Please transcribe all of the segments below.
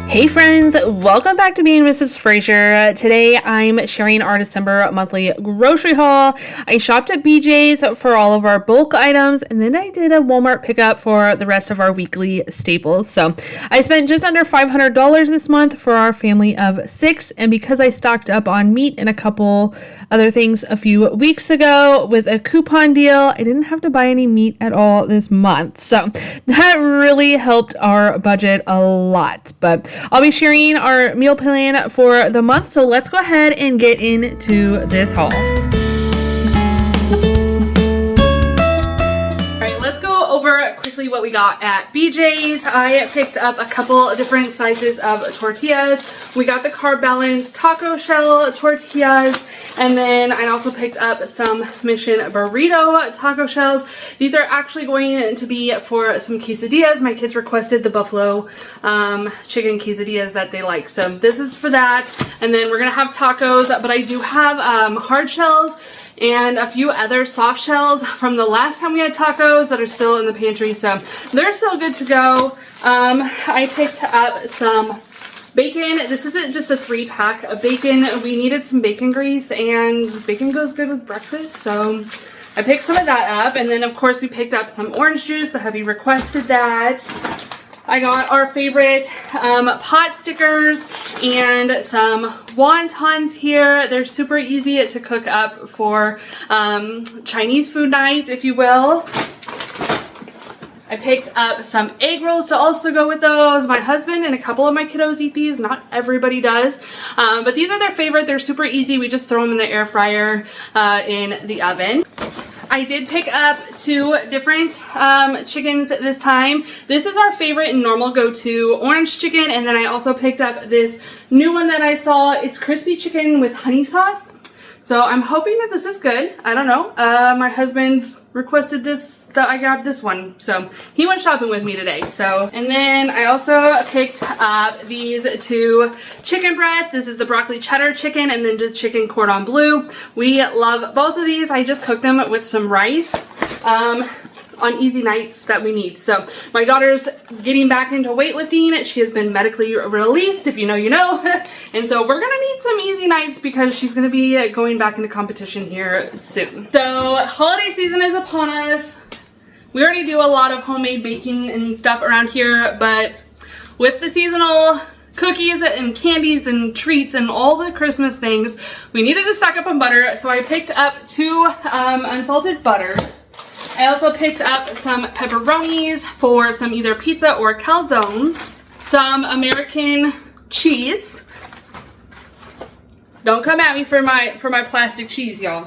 Hey friends, welcome back to me and Mrs. Fraser. Today I'm sharing our December monthly grocery haul. I shopped at BJ's for all of our bulk items, and then I did a Walmart pickup for the rest of our weekly staples. So I spent just under $500 this month for our family of 6, and because I stocked up on meat and a couple other things a few weeks ago with a coupon deal, I didn't have to buy any meat at all this month. So that really helped our budget a lot. But I'll be sharing our meal plan for the month, so let's go ahead and get into this haul. Over quickly what we got at BJ's. I picked up a couple different sizes of tortillas. We got the Carb Balance taco shell tortillas, and then I also picked up some Mission Burrito taco shells. These are actually going to be for some quesadillas. My kids requested the buffalo chicken quesadillas that they like, so this is for that. And then we're gonna have tacos, but I do have hard shells and a few other soft shells from the last time we had tacos that are still in the pantry, so they're still good to go. I picked up some bacon. This isn't just a 3-pack of bacon. We needed some bacon grease, and bacon goes good with breakfast, so I picked some of that up. And then of course we picked up some orange juice. The hubby requested that. I got our favorite pot stickers and some wontons here. They're super easy to cook up for Chinese food night, if you will. I picked up some egg rolls to also go with those. My husband and a couple of my kiddos eat these. Not everybody does, but these are their favorite. They're super easy. We just throw them in the air fryer in the oven. I did pick up 2 different chickens this time. This is our favorite and normal go-to orange chicken, and then I also picked up this new one that I saw. It's crispy chicken with honey sauce. So I'm hoping that this is good. I don't know. My husband requested this, that I grabbed this one. So he went shopping with me today. So, and then I also picked up these 2 chicken breasts. This is the broccoli cheddar chicken and then the chicken cordon bleu. We love both of these. I just cooked them with some rice on easy nights that we need. So my daughter's getting back into weightlifting. She has been medically released, if you know, you know. And so we're gonna need some easy nights because she's gonna be going back into competition here soon. So holiday season is upon us. We already do a lot of homemade baking and stuff around here, but with the seasonal cookies and candies and treats and all the Christmas things, we needed to stock up on butter. So I picked up 2 unsalted butters. I also picked up some pepperonis for some either pizza or calzones, some American cheese. Don't come at me for my plastic cheese, y'all.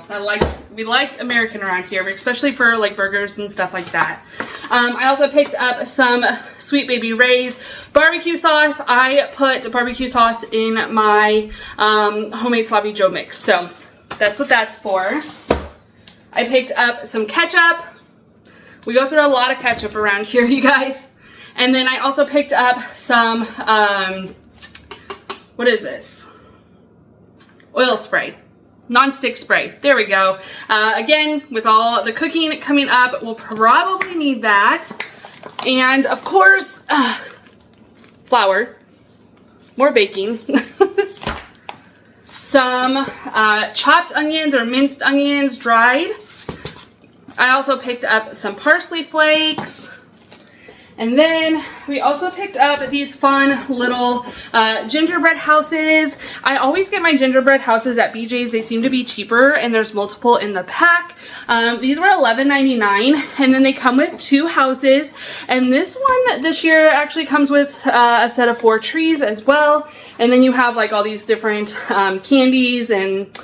We like American around here, especially for like burgers and stuff like that. I also picked up some Sweet Baby Ray's barbecue sauce. I put barbecue sauce in my homemade sloppy joe mix, so that's what that's for. I picked up some ketchup. We go through a lot of ketchup around here, you guys. And then I also picked up some, what is this? Oil spray. Non-stick spray. There we go. Again, with all the cooking coming up, we'll probably need that. And of course, flour. More baking. Some chopped onions or minced onions, dried. I also picked up some parsley flakes. And then we also picked up these fun little gingerbread houses. I always get my gingerbread houses at BJ's. They seem to be cheaper, and there's multiple in the pack. These were $11.99, and then they come with 2 houses. And this one this year actually comes with a set of 4 trees as well. And then you have like all these different candies and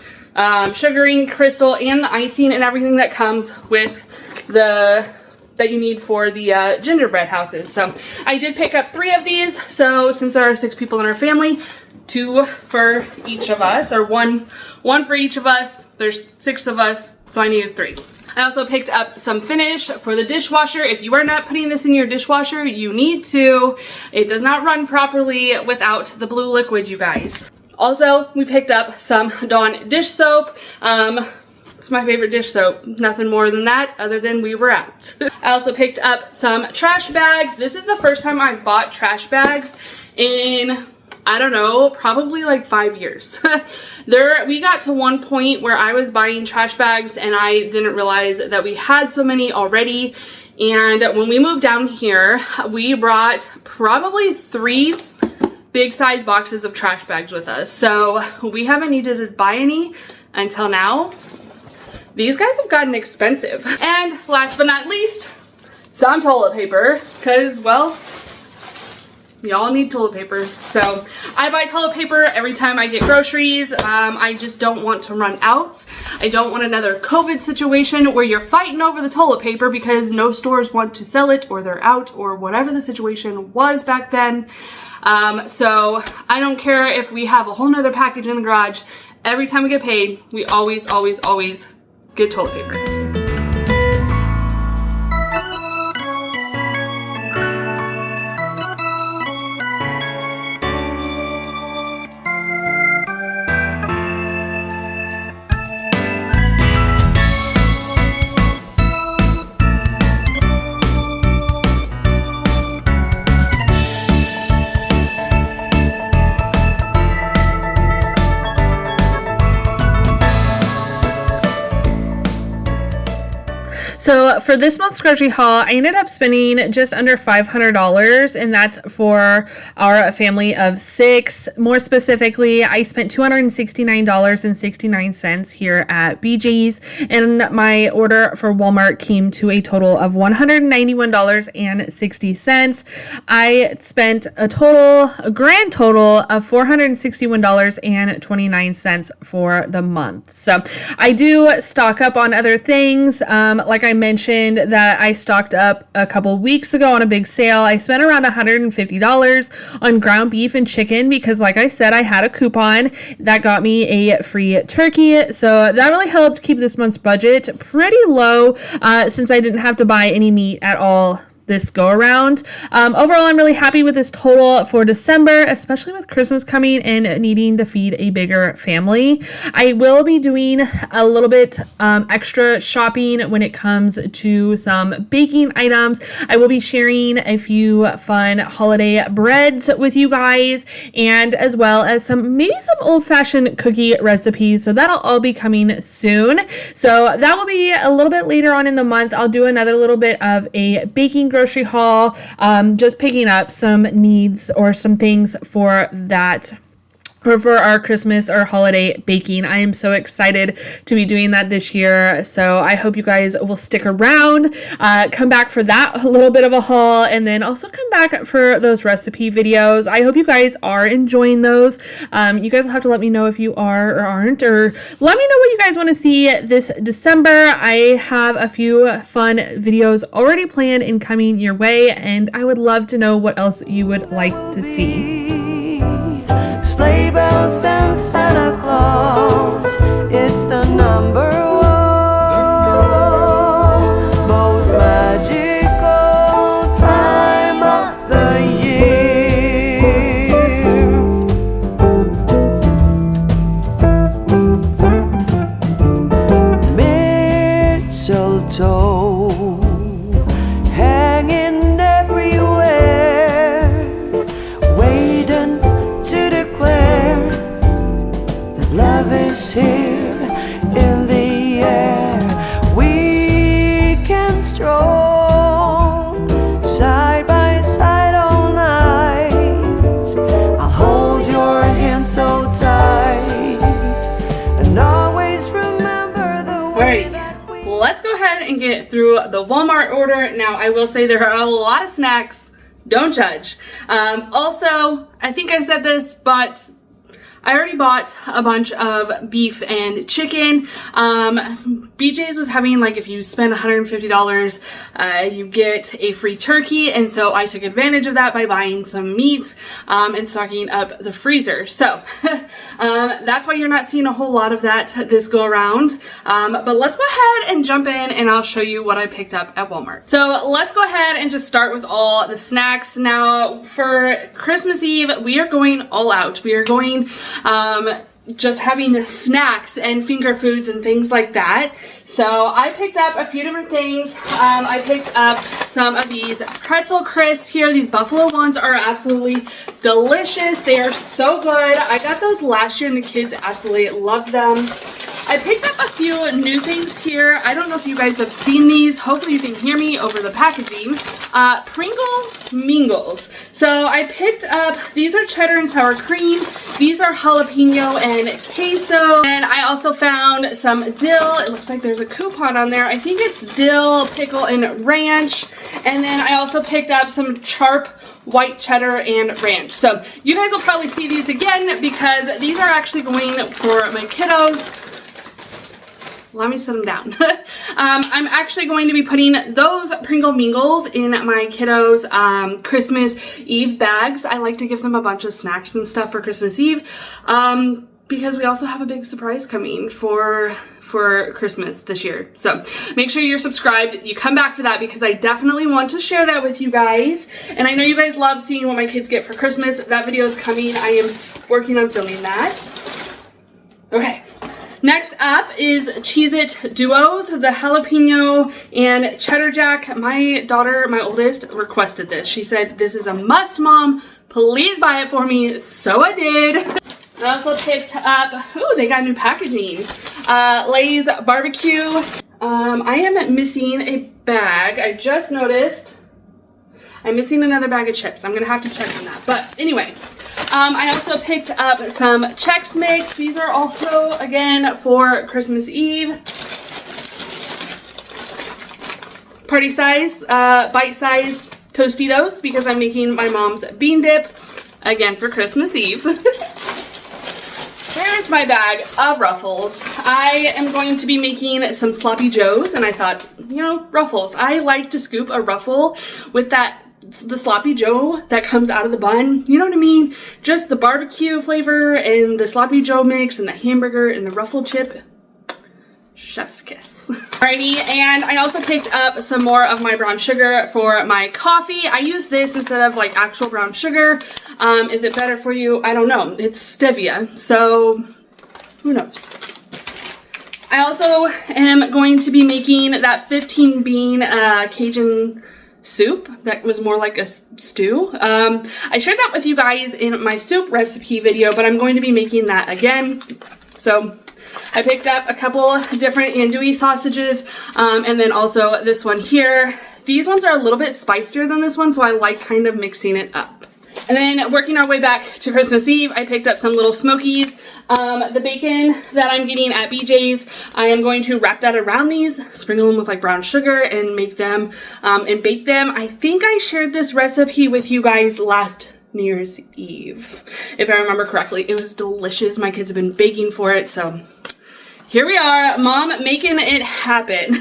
sugaring crystal and the icing and everything that comes with that you need for the gingerbread houses. So I did pick up 3 of these. So since there are 6 people in our family, 2 for each of us, or one for each of us. There's 6 of us, so I needed 3. I also picked up some Finish for the dishwasher. If you are not putting this in your dishwasher, you need to. It does not run properly without the blue liquid, you guys. Also, we picked up some Dawn dish soap. It's my favorite dish soap. Nothing more than that, other than we were out. I also picked up some trash bags. This is the first time I've bought trash bags in, I don't know, probably like 5 years. We got to one point where I was buying trash bags and I didn't realize that we had so many already. And when we moved down here, we brought probably 3 big size boxes of trash bags with us. So we haven't needed to buy any until now. These guys have gotten expensive. And last but not least, some toilet paper, because, well, y'all need toilet paper. So I buy toilet paper every time I get groceries. I just don't want to run out. I don't want another COVID situation where you're fighting over the toilet paper because no stores want to sell it or they're out or whatever the situation was back then. So I don't care if we have a whole nother package in the garage. Every time we get paid, we always get toilet paper. So for this month's grocery haul, I ended up spending just under $500, and that's for our family of 6. More specifically, I spent $269.69 here at BJ's, and my order for Walmart came to a total of $191.60. I spent a grand total of $461.29 for the month. So I do stock up on other things. Like I mentioned that I stocked up a couple weeks ago on a big sale. I spent around $150 on ground beef and chicken because, like I said, I had a coupon that got me a free turkey. So that really helped keep this month's budget pretty low since I didn't have to buy any meat at all this go around. Overall, I'm really happy with this total for December, especially with Christmas coming and needing to feed a bigger family. I will be doing a little bit extra shopping when it comes to some baking items. I will be sharing a few fun holiday breads with you guys, and as well as maybe some old-fashioned cookie recipes. So that'll all be coming soon. So that will be a little bit later on in the month. I'll do another little bit of a baking grocery haul, just picking up some needs or some things for that, or for our Christmas or holiday baking. I am so excited to be doing that this year. So I hope you guys will stick around, come back for that little bit of a haul, and then also come back for those recipe videos. I hope you guys are enjoying those. You guys will have to let me know if you are or aren't, or let me know what you guys want to see this December. I have a few fun videos already planned and coming your way, and I would love to know what else you would like to see. Sleigh bells and Santa Claus, it's the number one most magical time of the year. Mistletoe hanging everywhere, waiting to declare that love is here in the air. We can stroll side by side all night. I'll hold your hand so tight and always remember the way that we... Let's go ahead and get through the Walmart order. Now, I will say there are a lot of snacks. Don't judge. Also, I think I said this, but I already bought a bunch of beef and chicken. BJ's was having, like, if you spend $150, you get a free turkey, and so I took advantage of that by buying some meat and stocking up the freezer. So that's why you're not seeing a whole lot of that this go around. But let's go ahead and jump in and I'll show you what I picked up at Walmart. So let's go ahead and just start with all the snacks. Now, for Christmas Eve, we are going all out. We are going just having snacks and finger foods and things like that. So I picked up a few different things. I picked up some of these pretzel crisps here. These buffalo ones are absolutely delicious. They are so good. I got those last year and the kids absolutely loved them. I picked up a few new things here. I don't know if you guys have seen these. Hopefully you can hear me over the packaging. Pringle Mingles. So I picked up, these are cheddar and sour cream. These are jalapeno and queso. And I also found some dill. It looks like there's a coupon on there. I think it's dill, pickle, and ranch. And then I also picked up some sharp white cheddar and ranch. So you guys will probably see these again because these are actually going for my kiddos. Let me set them down. I'm actually going to be putting those Pringle Mingles in my kiddos' Christmas Eve bags. I like to give them a bunch of snacks and stuff for Christmas Eve because we also have a big surprise coming for Christmas this year. So make sure you're subscribed. You come back for that because I definitely want to share that with you guys. And I know you guys love seeing what my kids get for Christmas. That video is coming. I am working on filming that. Okay. Next up is Cheez-It Duos, the jalapeno and cheddar jack. My daughter, my oldest, requested this. She said, "This is a must, Mom. Please buy it for me." So I did. I also picked up, ooh, they got new packaging. Lay's barbecue. I am missing a bag. I just noticed I'm missing another bag of chips. I'm gonna have to check on that. But anyway. I also picked up some Chex Mix. These are also, again, for Christmas Eve. Party size, bite size Tostitos because I'm making my mom's bean dip, again, for Christmas Eve. Here's my bag of Ruffles. I am going to be making some Sloppy Joes, and I thought, you know, Ruffles. I like to scoop a Ruffle with the Sloppy Joe that comes out of the bun, you know what I mean? Just the barbecue flavor and the Sloppy Joe mix and the hamburger and the Ruffle chip. Chef's kiss. Alrighty, and I also picked up some more of my brown sugar for my coffee. I use this instead of like actual brown sugar. Is it better for you? I don't know. It's stevia, so who knows? I also am going to be making that 15 bean Cajun soup that was more like a stew. I shared that with you guys in my soup recipe video, but I'm going to be making that again. So I picked up a couple different andouille sausages, and then also this one here. These ones are a little bit spicier than this one, so I like kind of mixing it up. And then working our way back to Christmas Eve, I picked up some little smokies. The bacon that I'm getting at BJ's, I am going to wrap that around these, sprinkle them with like brown sugar and make them and bake them. I think I shared this recipe with you guys last New Year's Eve, if I remember correctly. It was delicious. My kids have been baking for it, so here we are, Mom making it happen.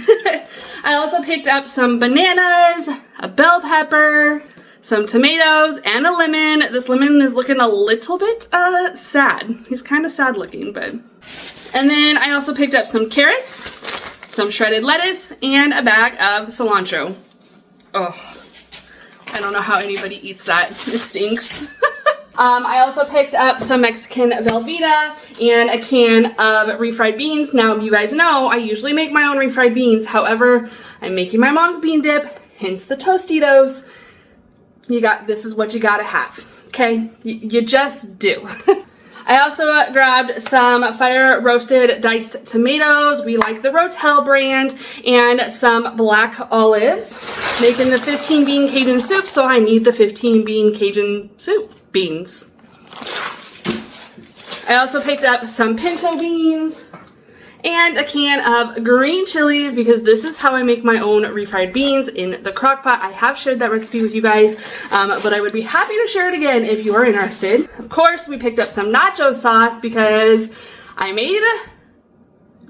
I also picked up some bananas, a bell pepper, some tomatoes, and a lemon. This lemon is looking a little bit sad. He's kind of sad looking, but. And then I also picked up some carrots, some shredded lettuce, and a bag of cilantro. Oh, I don't know how anybody eats that. It stinks. I also picked up some Mexican Velveeta and a can of refried beans. Now, you guys know I usually make my own refried beans. However, I'm making my mom's bean dip, hence the Tostitos. This is what you gotta have, okay? You just do. I also grabbed some fire roasted diced tomatoes. We like the Rotel brand, and some black olives. Making the 15 bean Cajun soup, so I need the 15 bean Cajun soup beans. I also picked up some pinto beans and a can of green chilies because this is how I make my own refried beans in the crock pot. I have shared that recipe with you guys, but I would be happy to share it again if you are interested. Of course, we picked up some nacho sauce because I made,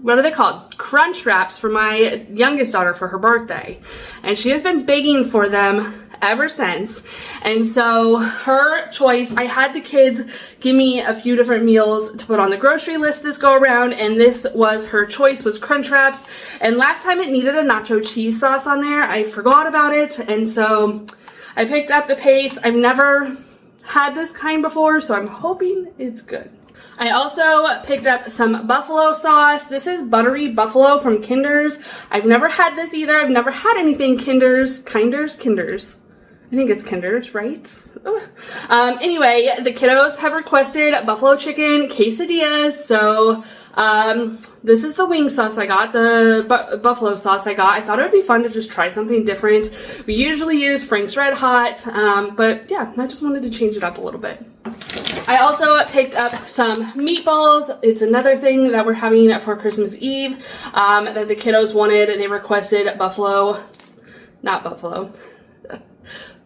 what are they called? Crunch wraps for my youngest daughter for her birthday. And she has been begging for them ever since. And so her choice, I had the kids give me a few different meals to put on the grocery list this go around, and this was her choice, was crunch wraps. And last time it needed a nacho cheese sauce on there. I forgot about it, and so I picked up the paste. I've never had this kind before, so I'm hoping it's good. I also picked up some buffalo sauce. This is buttery buffalo from Kinder's. I've never had this either. I've never had anything Kinder's. Kinder's. I think it's Kinder's, right? Anyway, the kiddos have requested buffalo chicken quesadillas, so this is the wing sauce I got, the buffalo sauce I got. I thought it would be fun to just try something different. We usually use Frank's Red Hot, but yeah, I just wanted to change it up a little bit. I also picked up some meatballs. It's another thing that we're having for Christmas Eve that the kiddos wanted. They requested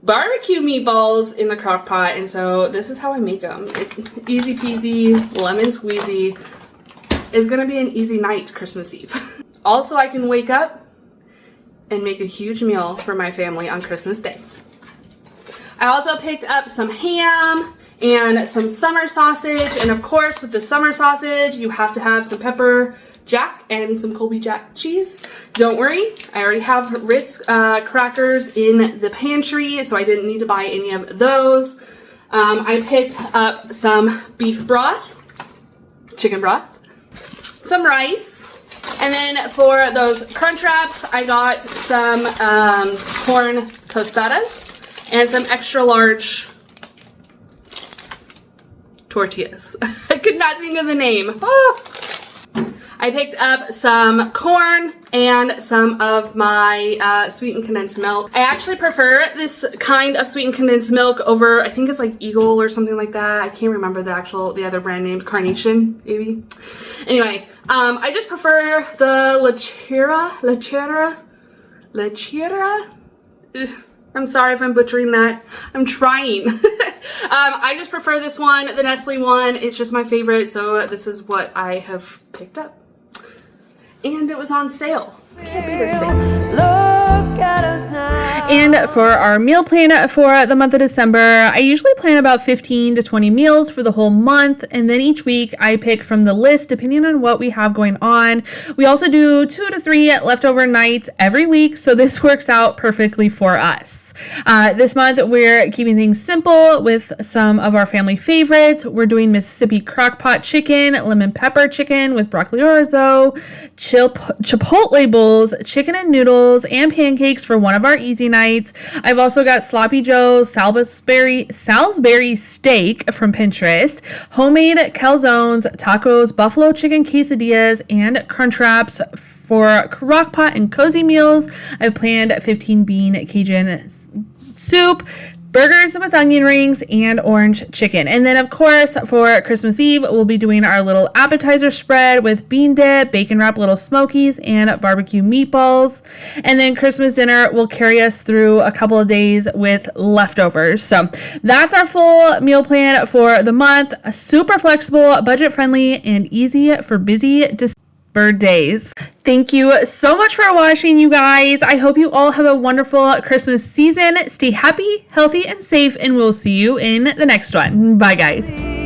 barbecue meatballs in the crock pot, and so this is how I make them. It's easy peasy, lemon squeezy. It's gonna be an easy night Christmas Eve. Also, I can wake up and make a huge meal for my family on Christmas Day. I also picked up some ham and some summer sausage, and of course with the summer sausage you have to have some pepper jack and some Colby Jack cheese. Don't worry, I already have Ritz crackers in the pantry, so I didn't need to buy any of those. I picked up some beef broth, chicken broth, some rice, and then for those crunch wraps I got some corn tostadas and some extra large tortillas. I could not think of the name. Oh. I picked up some corn and some of my sweetened condensed milk. I actually prefer this kind of sweetened condensed milk over, I think it's like Eagle or something like that. I can't remember the other brand name, Carnation maybe. Anyway, I just prefer the Lechera. I'm sorry if I'm butchering that. I'm trying. I just prefer this one, the Nestle one. It's just my favorite, so this is what I have picked up. And it was on sale. Can't beat a sale. Look at us now. And for our meal plan for the month of December, I usually plan about 15 to 20 meals for the whole month. And then each week I pick from the list depending on what we have going on. We also do 2 to 3 leftover nights every week. So this works out perfectly for us. This month we're keeping things simple with some of our family favorites. We're doing Mississippi crockpot chicken, lemon pepper chicken with broccoli orzo, chipotle bowls, chicken and noodles, and pancakes for one of our easy nights. I've also got Sloppy Joe's Salisbury steak from Pinterest, homemade calzones, tacos, buffalo chicken quesadillas, and crunch wraps for crockpot and cozy meals. I've planned 15 bean Cajun soup, burgers with onion rings, and orange chicken. And then, of course, for Christmas Eve, we'll be doing our little appetizer spread with bean dip, bacon wrap little smokies, and barbecue meatballs. And then Christmas dinner will carry us through a couple of days with leftovers. So that's our full meal plan for the month. Super flexible, budget-friendly, and easy for busy December days. Thank you so much for watching, you guys. I hope you all have a wonderful Christmas season. Stay happy, healthy, and safe, and we'll see you in the next one. Bye, guys.